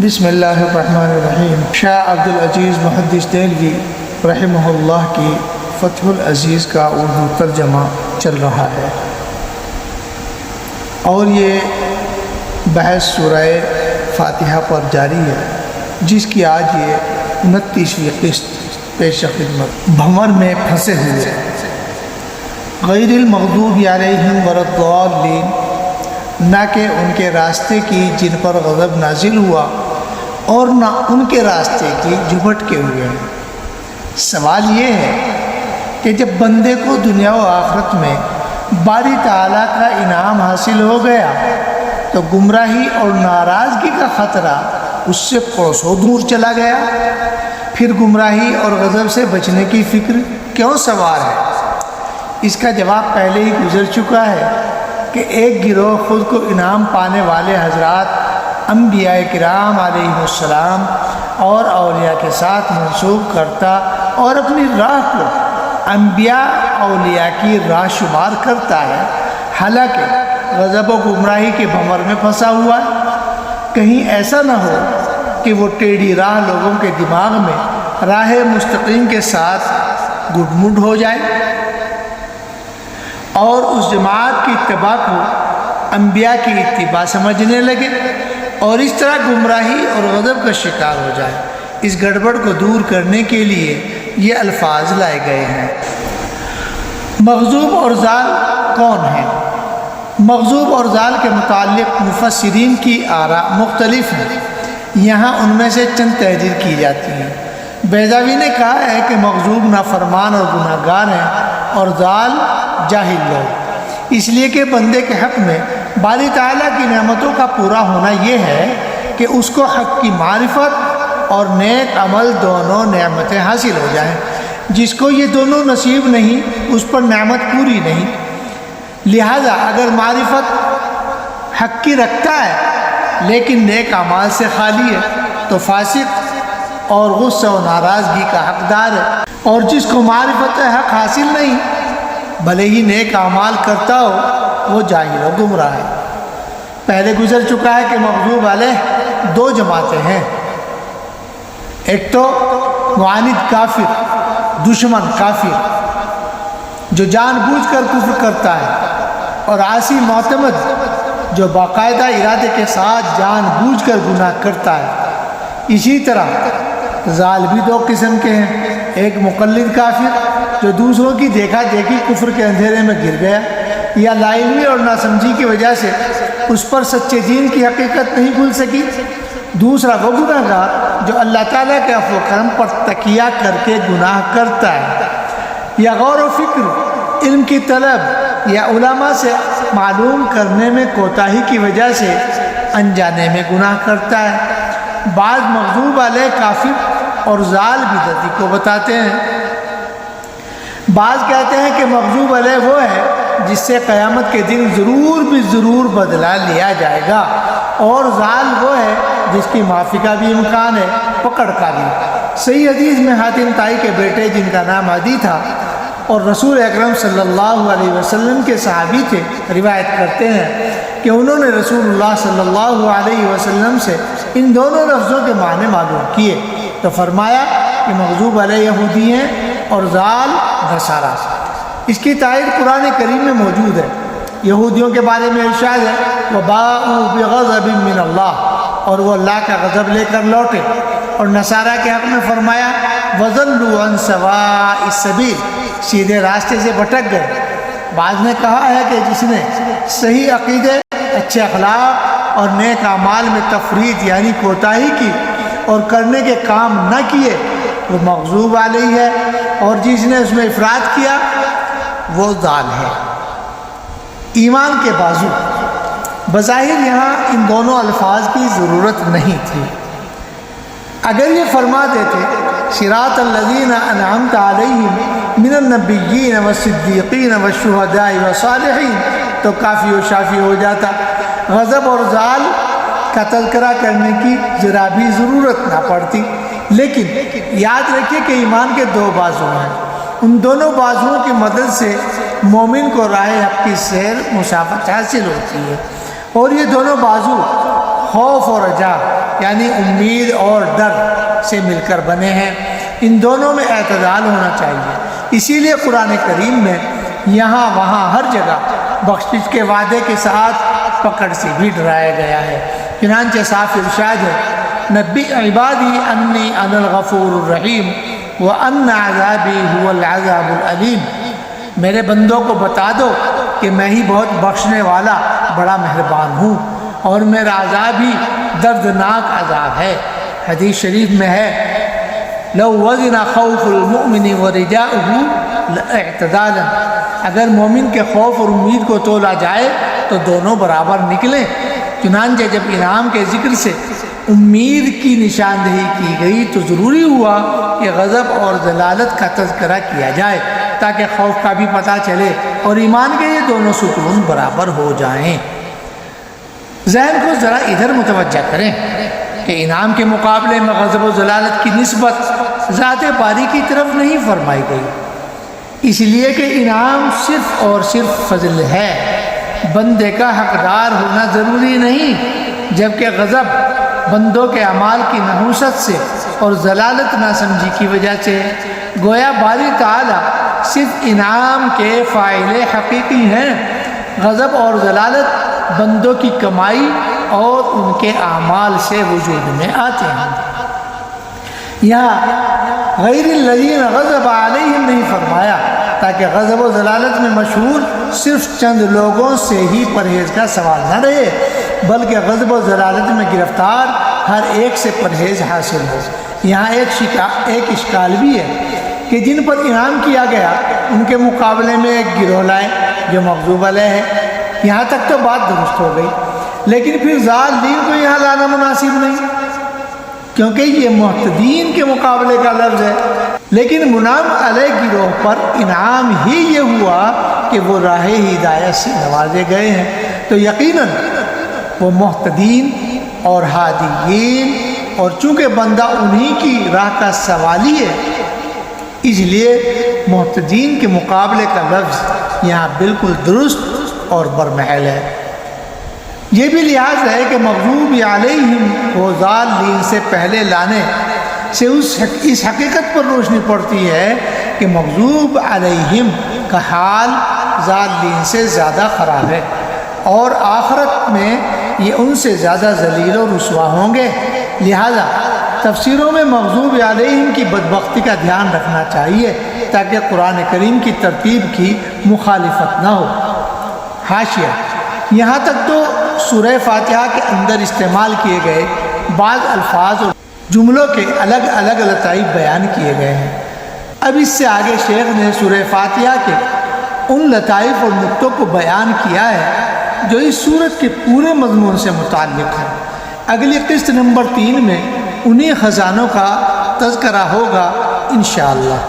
بسم اللہ الرحمن الرحیم۔ شاہ عبدالعزیز محدث دہلوی رحمہ اللہ کی فتح العزیز کا اردو ترجمہ چل رہا ہے، اور یہ بحث سورہ فاتحہ پر جاری ہے، جس کی آج یہ 29ویں قسط پیش خدمت۔ بھنور میں پھنسے ہوئے، غیر المغضوب علیہم ولا الضالین، نہ کہ ان کے راستے کی جن پر غضب نازل ہوا اور نہ ان کے راستے کی جو بھٹکے ہوئے ہیں۔ سوال یہ ہے کہ جب بندے کو دنیا و آخرت میں باری تعالیٰ کا انعام حاصل ہو گیا تو گمراہی اور ناراضگی کا خطرہ اس سے کوسوں دور چلا گیا، پھر گمراہی اور غضب سے بچنے کی فکر کیوں سوار ہے؟ اس کا جواب پہلے ہی گزر چکا ہے کہ ایک گروہ خود کو انعام پانے والے حضرات انبیاء کرام علیہ السلام اور اولیاء کے ساتھ منسوب کرتا اور اپنی راہ کو انبیاء اولیاء کی راہ شمار کرتا ہے، حالانکہ غضب و گمراہی کے بھنور میں پھنسا ہوا ہے۔ کہیں ایسا نہ ہو کہ وہ ٹیڑھی راہ لوگوں کے دماغ میں راہ مستقیم کے ساتھ گڈمڈ ہو جائے اور اس جماعت کی اتباع کو انبیاء کی اتباع سمجھنے لگے اور اس طرح گمراہی اور غضب کا شکار ہو جائے۔ اس گڑبڑ کو دور کرنے کے لیے یہ الفاظ لائے گئے ہیں۔ مغضوب اور ضال کون ہیں؟ مغضوب اور ضال کے متعلق مفسرین کی آراء مختلف ہیں، یہاں ان میں سے چند تحریر کی جاتی ہیں۔ بیضاوی نے کہا ہے کہ مغضوب نافرمان اور گناہ گار ہیں اور ضال جاہل لوگ، اس لیے کہ بندے کے حق میں باری تعالیٰ کی نعمتوں کا پورا ہونا یہ ہے کہ اس کو حق کی معرفت اور نیک عمل دونوں نعمتیں حاصل ہو جائیں۔ جس کو یہ دونوں نصیب نہیں اس پر نعمت پوری نہیں۔ لہذا اگر معرفت حق کی رکھتا ہے لیکن نیک اعمال سے خالی ہے تو فاسق اور غصہ و ناراضگی کا حقدار ہے، اور جس کو معرفت حق حاصل نہیں بھلے ہی نیک اعمال کرتا ہو وہ جاہل و گمراہ ہے۔ پہلے گزر چکا ہے کہ مغضوب علیہ دو جماعتیں ہیں، ایک تو معاند کافر، دشمن کافر جو جان بوجھ کر کفر کرتا ہے، اور عاصی معتمد جو باقاعدہ ارادے کے ساتھ جان بوجھ کر گناہ کرتا ہے۔ اسی طرح ضال بھی دو قسم کے ہیں، ایک مقلد کافر جو دوسروں کی دیکھا دیکھی کفر کے اندھیرے میں گر گیا یا لا علمی اور ناسمجھی کی وجہ سے اس پر سچے دین کی حقیقت نہیں کھل سکی۔ دوسرا وہ گناہ گار جو اللہ تعالیٰ کے عفو و کرم پر تکیہ کر کے گناہ کرتا ہے، یا غور و فکر، علم کی طلب یا علماء سے معلوم کرنے میں کوتاہی کی وجہ سے انجانے میں گناہ کرتا ہے۔ بعض مغضوب علیہ کافر اور ضال بدعتی کو بتاتے ہیں۔ بعض کہتے ہیں کہ مغضوب علیہ وہ ہے جس سے قیامت کے دن ضرور بدلہ لیا جائے گا، اور ضال وہ ہے جس کی معافی کا بھی امکان ہے، پکڑ کا بھی۔ صحیح حدیث میں حاتم طائی کے بیٹے جن کا نام عدی تھا اور رسول اکرم صلی اللہ علیہ وسلم کے صحابی تھے، روایت کرتے ہیں کہ انہوں نے رسول اللہ صلی اللہ علیہ وسلم سے ان دونوں لفظوں کے معنی معلوم کیے تو فرمایا کہ مغضوب علیہ یہودی ہیں اور ضال نصارہ۔ اس کی تائید قرآن کریم میں موجود ہے۔ یہودیوں کے بارے میں ارشاد ہے وَبَاءُوا بِغَضَبٍ مِّنَ اللَّهِ، اور وہ اللہ کا غضب لے کر لوٹے، اور نصارہ کے حق میں فرمایا وَضَلُّوا عَنْ سَوَاءِ السَّبِيلِ، سیدھے راستے سے بھٹک گئے۔ بعض نے کہا ہے کہ جس نے صحیح عقیدے، اچھے اخلاق اور نیک اعمال میں تفرید یعنی کوتاہی کی اور کرنے کے کام نہ کیے وہ مغضوب علیہ ہے، اور جس نے اس میں افراد کیا وہ ضال ہے۔ ایمان کے بازو، بظاہر یہاں ان دونوں الفاظ کی ضرورت نہیں تھی۔ اگر یہ فرما دیتے صراط الذین انعمت علیہم من النبیین والصدیقین والشہداء والصالحین تو کافی و شافی ہو جاتا، غضب اور ضال کا تذکرہ کرنے کی ذرا بھی ضرورت نہ پڑتی۔ لیکن یاد رکھیے کہ ایمان کے دو بازو ہیں، ان دونوں بازوؤں کی مدد سے مومن کو راہ حق کی سیر مشافت حاصل ہوتی ہے، اور یہ دونوں بازو خوف اور رجا، یعنی امید اور ڈر سے مل کر بنے ہیں، ان دونوں میں اعتدال ہونا چاہیے۔ اسی لیے قرآن کریم میں یہاں وہاں ہر جگہ بخشش کے وعدے کے ساتھ پکڑ سے بھی ڈرایا گیا ہے۔ چنانچہ صاف ارشاد ہے، نبی عبادی انی انا الغفور الرحیم وان عذابی هو العذاب العلیم، میرے بندوں کو بتا دو کہ میں ہی بہت بخشنے والا بڑا مہربان ہوں اور میرا عذاب ہی دردناک عذاب ہے۔ حدیث شریف میں ہے، لو وزن خوف المؤمن ورجاؤه لاعتدالا، اگر مومن کے خوف اور امید کو تولا جائے تو دونوں برابر نکلیں۔ چنانچہ جب انعام کے ذکر سے امید کی نشاندہی کی گئی تو ضروری ہوا کہ غضب اور ضلالت کا تذکرہ کیا جائے تاکہ خوف کا بھی پتہ چلے اور ایمان کے یہ دونوں ستون برابر ہو جائیں۔ ذہن کو ذرا ادھر متوجہ کریں کہ انعام کے مقابلے میں غضب و ضلالت کی نسبت ذات باری کی طرف نہیں فرمائی گئی، اس لیے کہ انعام صرف اور صرف فضل ہے، بندے کا حقدار ہونا ضروری نہیں، جبکہ غضب بندوں کے اعمال کی نحوست سے اور ضلالت ناسمجھی کی وجہ سے گویا باری تعالیٰ صرف انعام کے فاعل حقیقی ہیں، غضب اور ضلالت بندوں کی کمائی اور ان کے اعمال سے وجود میں آتے ہیں۔ یہاں غیر الذین غضب علیہم نہیں فرمایا تاکہ غضب و ضلالت میں مشہور صرف چند لوگوں سے ہی پرہیز کا سوال نہ رہے، بلکہ غضب و ضلالت میں گرفتار ہر ایک سے پرہیز حاصل ہو۔ یہاں ایک اشکال بھی ہے کہ جن پر انعام کیا گیا ان کے مقابلے میں ایک گروہ لائے جو مغضوب علیہ ہے۔ یہاں تک تو بات درست ہو گئی، لیکن پھر ضالین کو یہاں لانا مناسب نہیں، کیونکہ یہ محتدین کے مقابلے کا لفظ ہے، لیکن منعم علیہ گروہ پر انعام ہی یہ ہوا کہ وہ راہ ہدایت سے نوازے گئے ہیں، تو یقیناً وہ محتدین اور ہادیین، اور چونکہ بندہ انہی کی راہ کا سوالی ہے اس لیے محتدین کے مقابلے کا لفظ یہاں بالکل درست اور برمحل ہے۔ یہ بھی لحاظ ہے کہ مغضوب علیہم کو ضالین سے پہلے لانے سے اس حقیقت پر روشنی پڑتی ہے کہ مغضوب علیہم کا حال ضالین سے زیادہ خراب ہے اور آخرت میں یہ ان سے زیادہ ذلیل و رسوا ہوں گے، لہذا تفسیروں میں مغضوب علیہم کی بدبختی کا دھیان رکھنا چاہیے تاکہ قرآن کریم کی ترتیب کی مخالفت نہ ہو۔ حاشیہ، یہاں تک تو سورہ فاتحہ کے اندر استعمال کیے گئے بعض الفاظ اور جملوں کے الگ الگ لطائف بیان کیے گئے ہیں۔ اب اس سے آگے شیخ نے سورہ فاتحہ کے ان لطائف اور نقطوں کو بیان کیا ہے جو اس سورت کے پورے مضمون سے متعلق ہے۔ اگلی قسط نمبر 3 میں انہی خزانوں کا تذکرہ ہوگا انشاءاللہ۔